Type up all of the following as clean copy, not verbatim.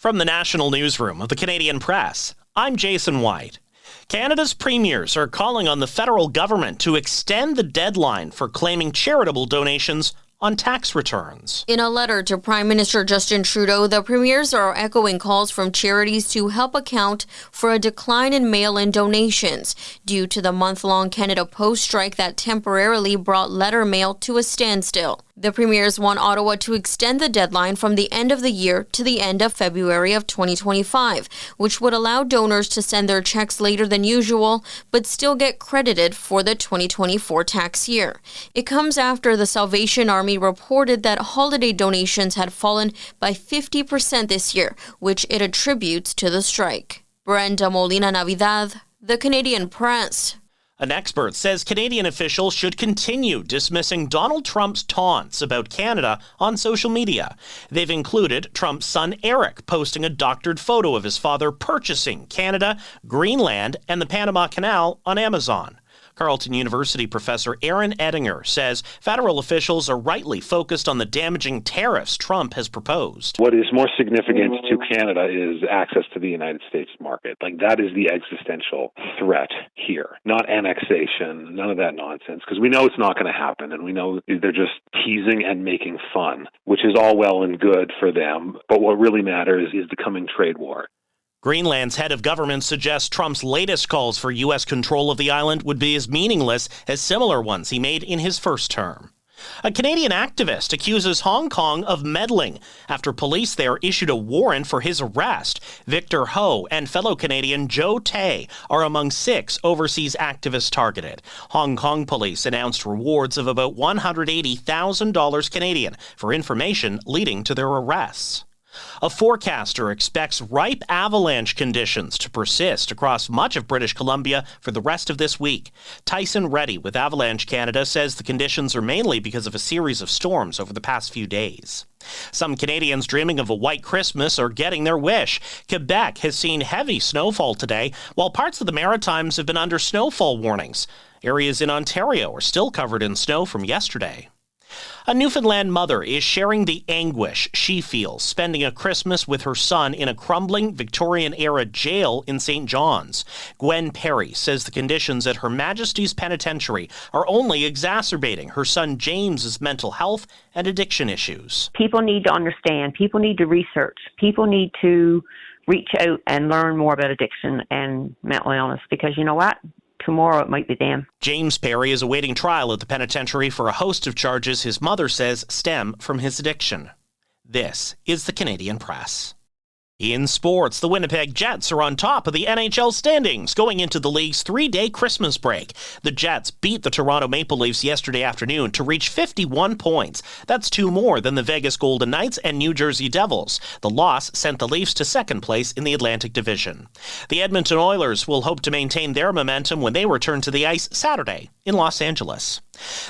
From the National Newsroom of the Canadian Press, I'm Jason White. Canada's premiers are calling on the federal government to extend the deadline for claiming charitable donations on tax returns. In a letter to Prime Minister Justin Trudeau, the premiers are echoing calls from charities to help account for a decline in mail-in donations due to the month-long Canada Post strike that temporarily brought letter mail to a standstill. The premiers want Ottawa to extend the deadline from the end of the year to the end of February of 2025, which would allow donors to send their checks later than usual, but still get credited for the 2024 tax year. It comes after the Salvation Army reported that holiday donations had fallen by 50% this year, which it attributes to the strike. Brenda Molina Navidad, The Canadian Press. An expert says Canadian officials should continue dismissing Donald Trump's taunts about Canada on social media. They've included Trump's son Eric posting a doctored photo of his father purchasing Canada, Greenland, and the Panama Canal on Amazon. Carleton University professor Aaron Ettinger says federal officials are rightly focused on the damaging tariffs Trump has proposed. What is more significant to Canada is access to the United States market. That is the existential threat here, not annexation, none of that nonsense, because we know it's not going to happen, and we know they're just teasing and making fun, which is all well and good for them, but what really matters is the coming trade war. Greenland's head of government suggests Trump's latest calls for U.S. control of the island would be as meaningless as similar ones he made in his first term. A Canadian activist accuses Hong Kong of meddling after police there issued a warrant for his arrest. Victor Ho and fellow Canadian Joe Tay are among 6 overseas activists targeted. Hong Kong police announced rewards of about $180,000 Canadian for information leading to their arrests. A forecaster expects ripe avalanche conditions to persist across much of British Columbia for the rest of this week. Tyson Reddy with Avalanche Canada says the conditions are mainly because of a series of storms over the past few days. Some Canadians dreaming of a white Christmas are getting their wish. Quebec has seen heavy snowfall today, while parts of the Maritimes have been under snowfall warnings. Areas in Ontario are still covered in snow from yesterday. A Newfoundland mother is sharing the anguish she feels spending a Christmas with her son in a crumbling Victorian-era jail in St. John's. Gwen Perry says the conditions at Her Majesty's Penitentiary are only exacerbating her son James's mental health and addiction issues. People need to understand. People need to research. People need to reach out and learn more about addiction and mental illness, because you know what? Tomorrow it might be them. James Perry is awaiting trial at the penitentiary for a host of charges his mother says stem from his addiction. This is the Canadian Press. In sports, the Winnipeg Jets are on top of the NHL standings going into the league's 3-day Christmas break. The Jets beat the Toronto Maple Leafs yesterday afternoon to reach 51 points. That's 2 more than the Vegas Golden Knights and New Jersey Devils. The loss sent the Leafs to second place in the Atlantic Division. The Edmonton Oilers will hope to maintain their momentum when they return to the ice Saturday in Los Angeles.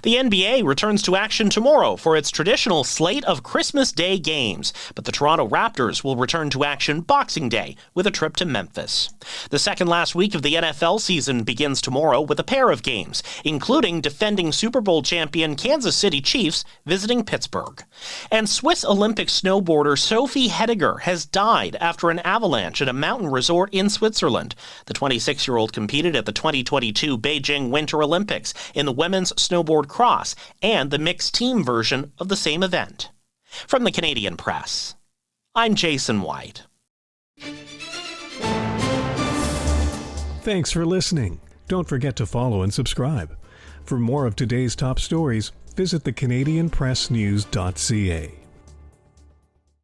The NBA returns to action tomorrow for its traditional slate of Christmas Day games, but the Toronto Raptors will return to action Boxing Day with a trip to Memphis. The second last week of the NFL season begins tomorrow with a pair of games, including defending Super Bowl champion Kansas City Chiefs visiting Pittsburgh. And Swiss Olympic snowboarder Sophie Hediger has died after an avalanche at a mountain resort in Switzerland. The 26-year-old competed at the 2022 Beijing Winter Olympics in the women's snowboard cross and the mixed team version of the same event. From the Canadian Press, I'm Jason White. Thanks for listening. Don't forget to follow and subscribe. For more of today's top stories, visit thecanadianpressnews.ca.